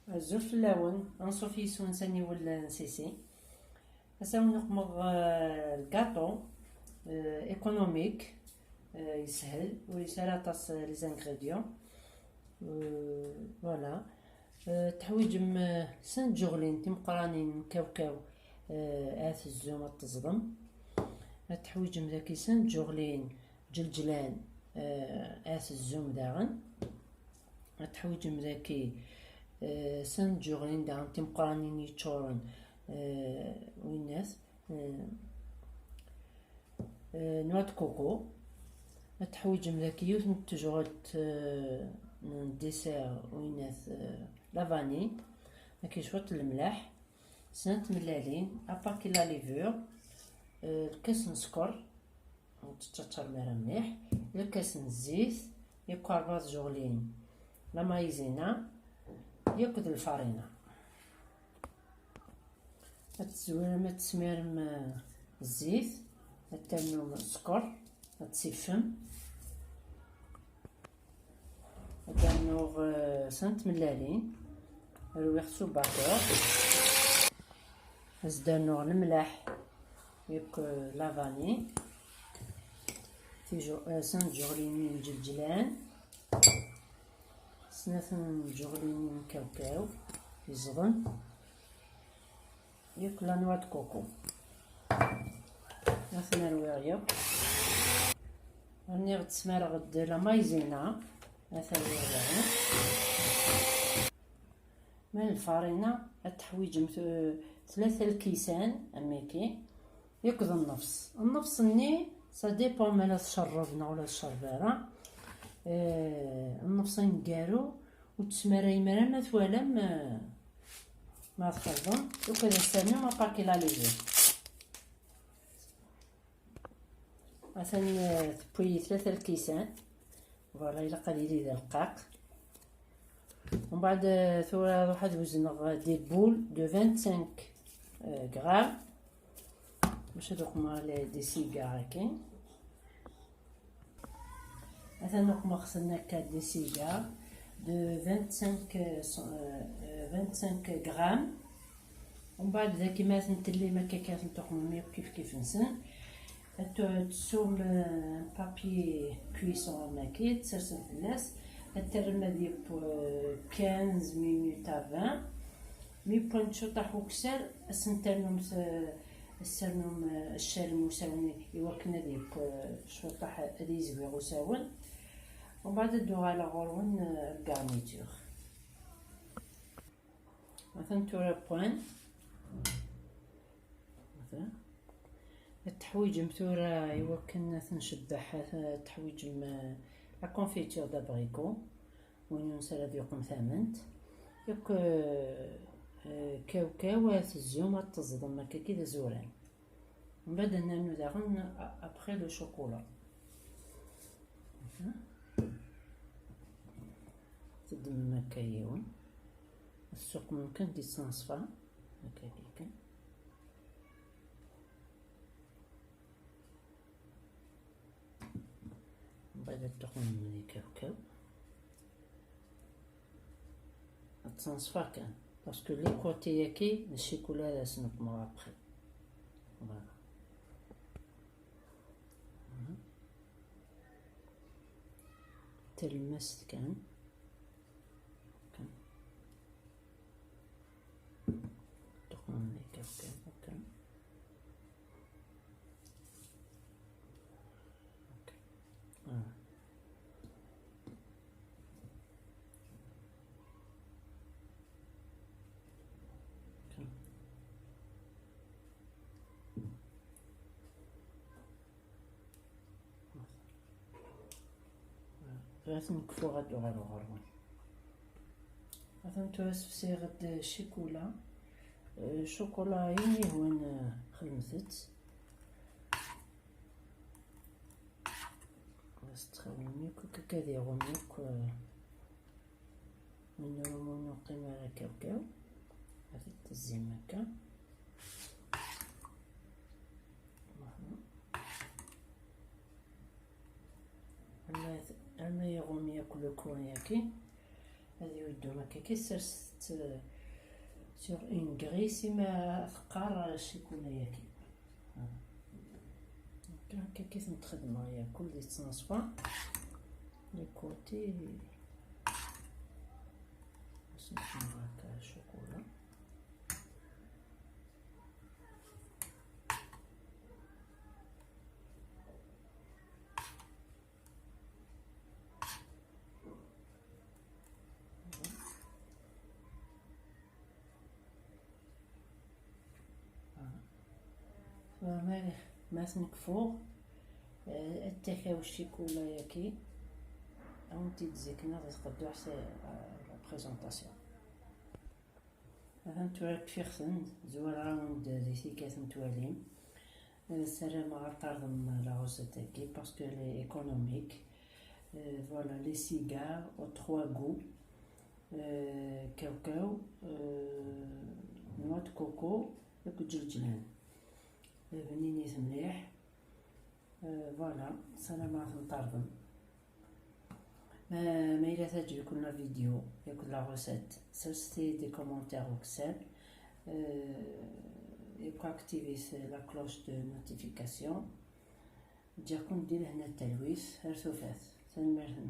الزول في اللون انصوف يسون ساني ولا نسيسي اساو نقمغ الكاطو ايكونوميك يسهل ويسهل طاس لي زانغريديون فوالا. تحويجم سان جوغلين تيمقرانين كاوكاو اث الزوم تصدم. تحويجم ذاكي سان جوغلين جلجلان اث الزوم داغن. تحويجم ذاكي سان جوغلين داغن تيمقرانين يتشورن ويناث نوات كوكو. تحويجم ذاكي يوث نتجوغت ديسير ويناث لافاني هاكي شوية الملاح سنة ملالين اباكي لا ليفور الكاس نسكر تتشطر مرة مليح الكاس الزيت ياكو 4 جوغلين لا مايزينا ياكد الفارينة. تزوير تسميرم الزيت تنوم السكر تسيفم دانوغ سنت ملالين رويخ سوباكور زدانوغ الملاح ياك لافاني في سنت جوغلين جلجلان سنة جوغلين كاوكاو يزغن ياك لا نوا د كوكو مثلا رويغ ياك راني غتسمار غد لا مايزينا مثلا رويغ من الفارينة التحويج 3 الكيسان اميكي ياكد النفس ني سا ديبون مالا تشربنا ولا تشربارا النفس نكارو وتسماري مرا ما ثوالم ما تخدم وكذا الثاني ما باكي لا ليجي مثلا تبوي 3 الكيسان فوالا الا قليل ذا القاق ومن بعد ثورة واحد وزن دي بول دو 25 غرام باش هذوك مال دي سيغار هاكين مثلا نقوم خصنا كاد دي سيغار دو 25 غرام ومن بعد ذاك ما تنتلي ما كيكات نتوخم كيف نسن تسوم بابي كويسون ماكي تسرسل فلاس الترمى ديال 15 مينوت 20 مي بونشو طاحو كسر السنترنوم السرنوم الشارم وساون يوكنا ديال شو طاح هادي زويغ وساون ومن بعد ندوغ على غورون الكارنيتور مثلا تورا بوان مثلا التحويج مثورة يوكن تنشبح تحويج لا كونفيتور دابريكو وين نسال ديقم ثامنت ياك كاوكاو الزيوم تصدم هكا كي زوران من بعد نانو داغن ابخي لو شوكولا تدم هكا يوم السوق ممكن تيصنصفا هكا كيكا من بعد تدخل من كاوكاو تصنصفا كان باسكو لي كوتي ياكي الشيكولا لا سنقمو ابخي فوالا تلمست كان تدخل من كاوكاو كان لازم نكفو غادو غادو غرون مثلا تواسف غد شيكولا شوكولا يني وين خلمثت استخدميك كذا غميك من رمون قيمة كاوكاو هذا التزيين هكا أما يغوم ياكل كون ياكي هذا يودو هكا كي sur une grille سما ثقار الشيكولا ياكي. هكا كي تنخدمها هي كل دي تنصفى لي كوتي باش نشوف هكا الشوكولا. مثلا فوق التكاو الشيكولا ياكي او تيتزيكنا تقدو حتى لا بريزونطاسيون. هذا نتورك في خصن زوال راوند دي سيكات نتوالين السلام على طردم لا غوسيتاكي باسكو لي ايكونوميك. فوالا لي سيجار او 3 غو كاوكاو نوع د كوكو وجلجلان بنينيت مليح. فوالا سلام عليكم طردم. ما إلا تعجبكم لا فيديو ياكل لا غوسيت سيرسي دي كومونتير وكسل يبقى اكتيفي لا كلوش دو نوتيفيكاسيون تجيكم دير هنا التلويث هرتو فات سلام عليكم.